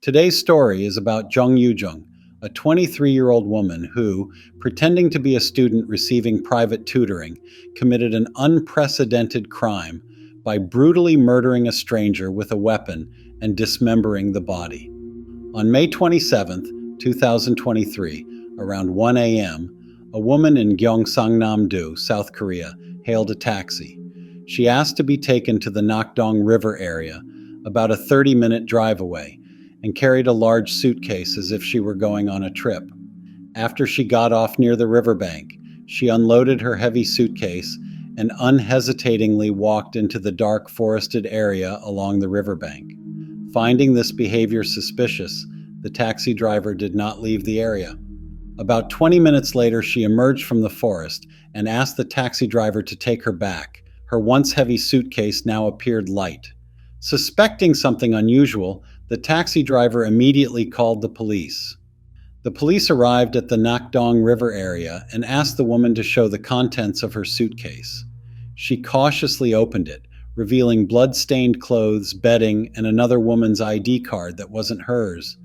Today's story is about Jung Yoo-jung, a 23-year-old woman who, pretending to be a student receiving private tutoring, committed an unprecedented crime by brutally murdering a stranger with a weapon and dismembering the body. On May 27, 2023, around 1 a.m., a woman in Gyeongsangnam-do, South Korea, hailed a taxi. She asked to be taken to the Nakdong River area, about a 30-minute drive away, and carried a large suitcase as if she were going on a trip. After she got off near the riverbank, she unloaded her heavy suitcase and unhesitatingly walked into the dark forested area along the riverbank. Finding this behavior suspicious, the taxi driver did not leave the area. About 20 minutes later, she emerged from the forest and asked the taxi driver to take her back. Her once heavy suitcase now appeared light. Suspecting something unusual, the taxi driver immediately called the police. The police arrived at the Nakdong River area and asked the woman to show the contents of her suitcase. She cautiously opened it, revealing blood-stained clothes, bedding, and another woman's ID card that wasn't hers.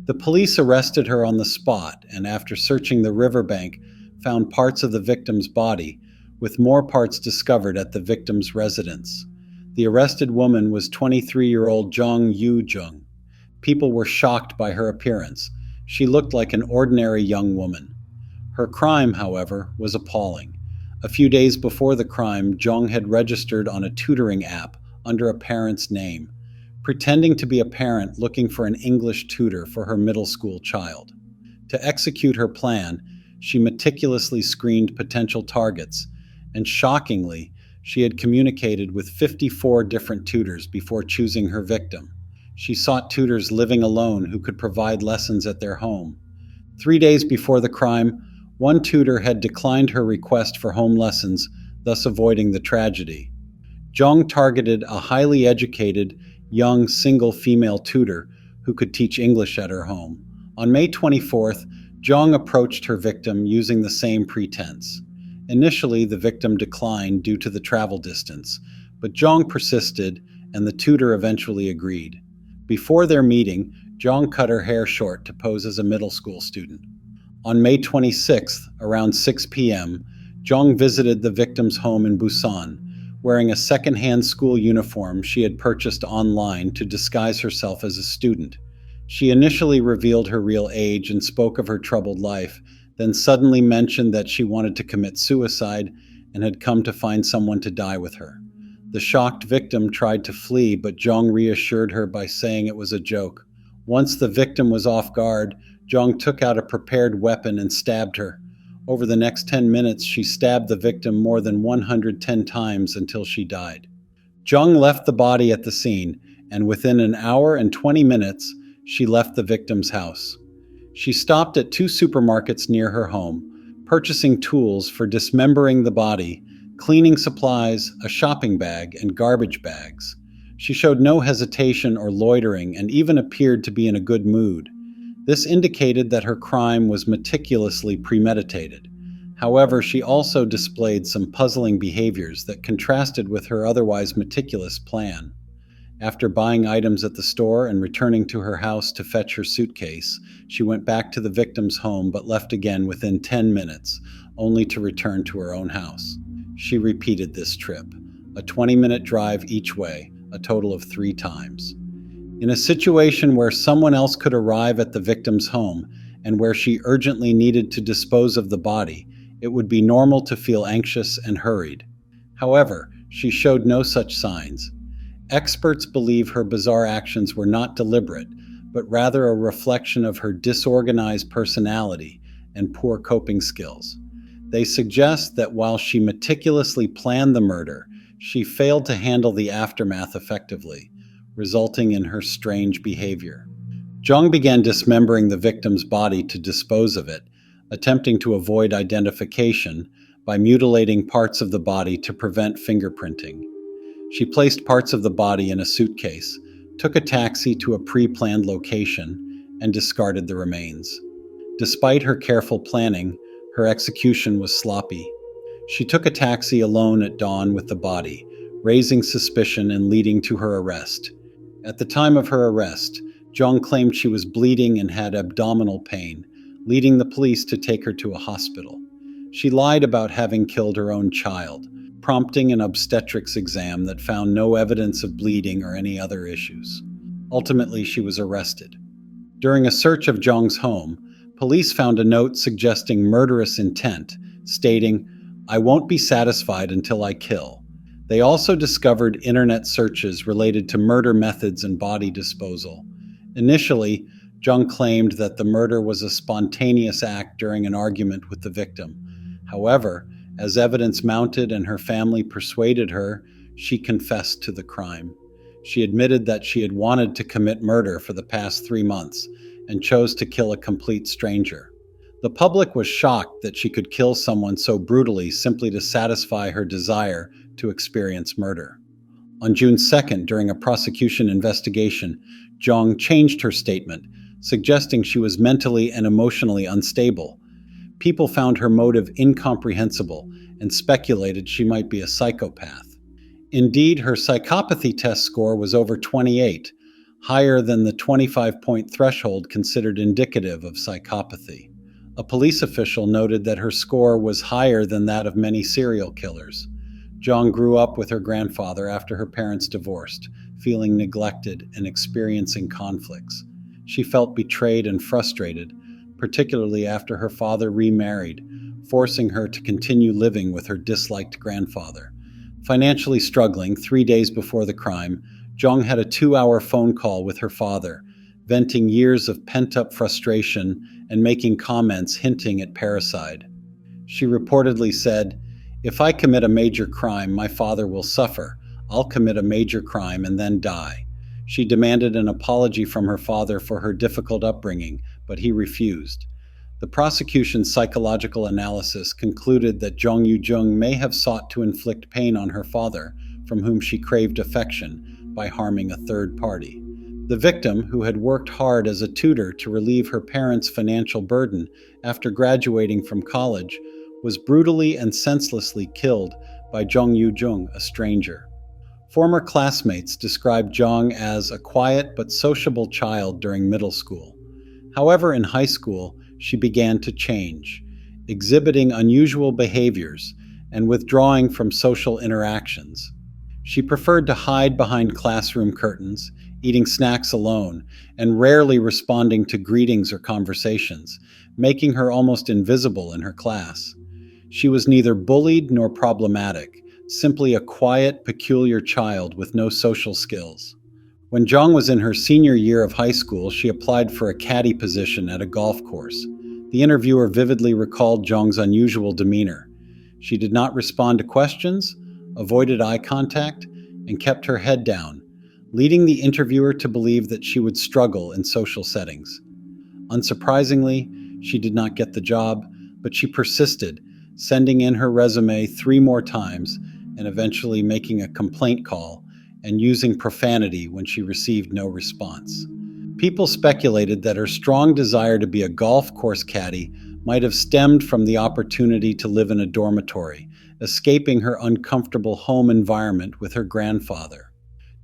The police arrested her on the spot and, after searching the riverbank, found parts of the victim's body, with more parts discovered at the victim's residence. The arrested woman was 23-year-old Jung Yoo-jung. People were shocked by her appearance. She looked like an ordinary young woman. Her crime, however, was appalling. A few days before the crime, Jung had registered on a tutoring app under a parent's name, pretending to be a parent looking for an English tutor for her middle school child. To execute her plan, she meticulously screened potential targets, and shockingly, she had communicated with 54 different tutors before choosing her victim. She sought tutors living alone who could provide lessons at their home. 3 days before the crime, one tutor had declined her request for home lessons, thus avoiding the tragedy. Jung targeted a highly educated, young, single female tutor who could teach English at her home. On May 24th, Jung approached her victim using the same pretense. Initially, the victim declined due to the travel distance, but Jung persisted and the tutor eventually agreed. Before their meeting, Jung cut her hair short to pose as a middle school student. On May 26th, around 6 p.m., Jung visited the victim's home in Busan, wearing a second-hand school uniform she had purchased online to disguise herself as a student. She initially revealed her real age and spoke of her troubled life, then suddenly mentioned that she wanted to commit suicide and had come to find someone to die with her. The shocked victim tried to flee, but Jung reassured her by saying it was a joke. Once the victim was off guard, Jung took out a prepared weapon and stabbed her. Over the next 10 minutes, she stabbed the victim more than 110 times until she died. Jung left the body at the scene, and within an hour and 20 minutes, she left the victim's house. She stopped at 2 supermarkets near her home, purchasing tools for dismembering the body, cleaning supplies, a shopping bag, and garbage bags. She showed no hesitation or loitering and even appeared to be in a good mood. This indicated that her crime was meticulously premeditated. However, she also displayed some puzzling behaviors that contrasted with her otherwise meticulous plan. After buying items at the store and returning to her house to fetch her suitcase, she went back to the victim's home but left again within 10 minutes, only to return to her own house. She repeated this trip, a 20-minute drive each way, a total of 3 times. In a situation where someone else could arrive at the victim's home and where she urgently needed to dispose of the body, it would be normal to feel anxious and hurried. However, she showed no such signs. Experts believe her bizarre actions were not deliberate, but rather a reflection of her disorganized personality and poor coping skills. They suggest that while she meticulously planned the murder, she failed to handle the aftermath effectively, resulting in her strange behavior. Jung began dismembering the victim's body to dispose of it, attempting to avoid identification by mutilating parts of the body to prevent fingerprinting. She placed parts of the body in a suitcase, took a taxi to a pre-planned location, and discarded the remains. Despite her careful planning, her execution was sloppy. She took a taxi alone at dawn with the body, raising suspicion and leading to her arrest. At the time of her arrest, Zhang claimed she was bleeding and had abdominal pain, leading the police to take her to a hospital. She lied about having killed her own child, prompting an obstetrics exam that found no evidence of bleeding or any other issues. Ultimately, she was arrested. During a search of Zhang's home, police found a note suggesting murderous intent, stating, "I won't be satisfied until I kill." They also discovered internet searches related to murder methods and body disposal. Initially, Zhang claimed that the murder was a spontaneous act during an argument with the victim. However, as evidence mounted and her family persuaded her, she confessed to the crime. She admitted that she had wanted to commit murder for the past 3 months and chose to kill a complete stranger. The public was shocked that she could kill someone so brutally simply to satisfy her desire to experience murder. On June 2nd, during a prosecution investigation, Zhang changed her statement, suggesting she was mentally and emotionally unstable. People found her motive incomprehensible and speculated she might be a psychopath. Indeed, her psychopathy test score was over 28, higher than the 25-point threshold considered indicative of psychopathy. A police official noted that her score was higher than that of many serial killers. Zhang grew up with her grandfather after her parents divorced, feeling neglected and experiencing conflicts. She felt betrayed and frustrated, particularly after her father remarried, forcing her to continue living with her disliked grandfather. Financially struggling 3 days before the crime, Zhang had a 2-hour phone call with her father, venting years of pent-up frustration and making comments hinting at parricide. She reportedly said, "If I commit a major crime, my father will suffer. I'll commit a major crime and then die." She demanded an apology from her father for her difficult upbringing, but he refused. The prosecution's psychological analysis concluded that Zhang Yuzheng may have sought to inflict pain on her father, from whom she craved affection, by harming a third party. The victim, who had worked hard as a tutor to relieve her parents' financial burden after graduating from college, was brutally and senselessly killed by Zhang Yuzheng, a stranger. Former classmates described Zhang as a quiet but sociable child during middle school. However, in high school, she began to change, exhibiting unusual behaviors and withdrawing from social interactions. She preferred to hide behind classroom curtains, eating snacks alone, and rarely responding to greetings or conversations, making her almost invisible in her class. She was neither bullied nor problematic, simply a quiet, peculiar child with no social skills. When Zhang was in her senior year of high school, she applied for a caddy position at a golf course. The interviewer vividly recalled Zhang's unusual demeanor. She did not respond to questions, avoided eye contact, and kept her head down, leading the interviewer to believe that she would struggle in social settings. Unsurprisingly, she did not get the job, but she persisted, sending in her resume 3 more times and eventually making a complaint call and using profanity when she received no response. People speculated that her strong desire to be a golf course caddy might have stemmed from the opportunity to live in a dormitory, escaping her uncomfortable home environment with her grandfather.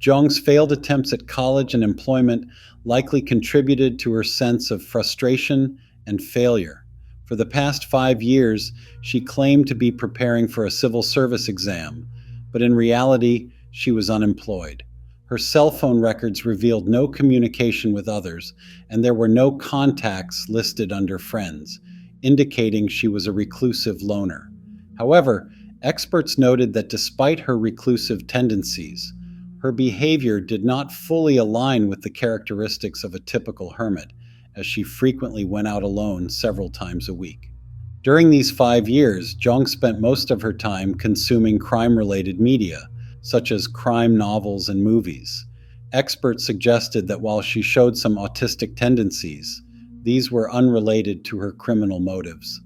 Zhang's failed attempts at college and employment likely contributed to her sense of frustration and failure. For the past 5 years, she claimed to be preparing for a civil service exam, but in reality, she was unemployed. Her cell phone records revealed no communication with others, and there were no contacts listed under friends, indicating she was a reclusive loner. However, experts noted that despite her reclusive tendencies, her behavior did not fully align with the characteristics of a typical hermit, as she frequently went out alone several times a week. During these 5 years, Zhang spent most of her time consuming crime-related media, such as crime novels and movies. Experts suggested that while she showed some autistic tendencies, these were unrelated to her criminal motives.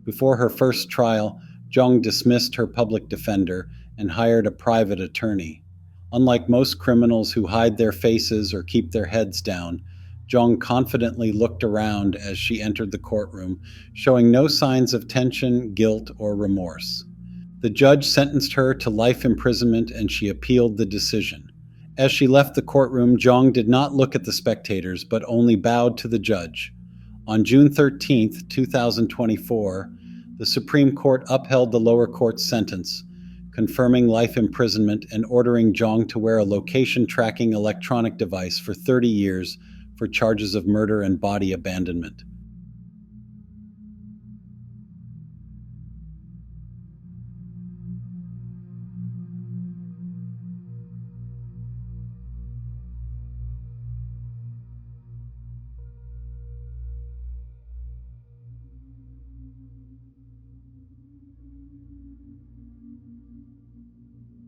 Before her first trial, Zhang dismissed her public defender and hired a private attorney. Unlike most criminals who hide their faces or keep their heads down, Zhang confidently looked around as she entered the courtroom, showing no signs of tension, guilt, or remorse. The judge sentenced her to life imprisonment and she appealed the decision. As she left the courtroom, Zhang did not look at the spectators, but only bowed to the judge. On June 13, 2024, the Supreme Court upheld the lower court's sentence, confirming life imprisonment and ordering Zhang to wear a location tracking electronic device for 30 years for charges of murder and body abandonment.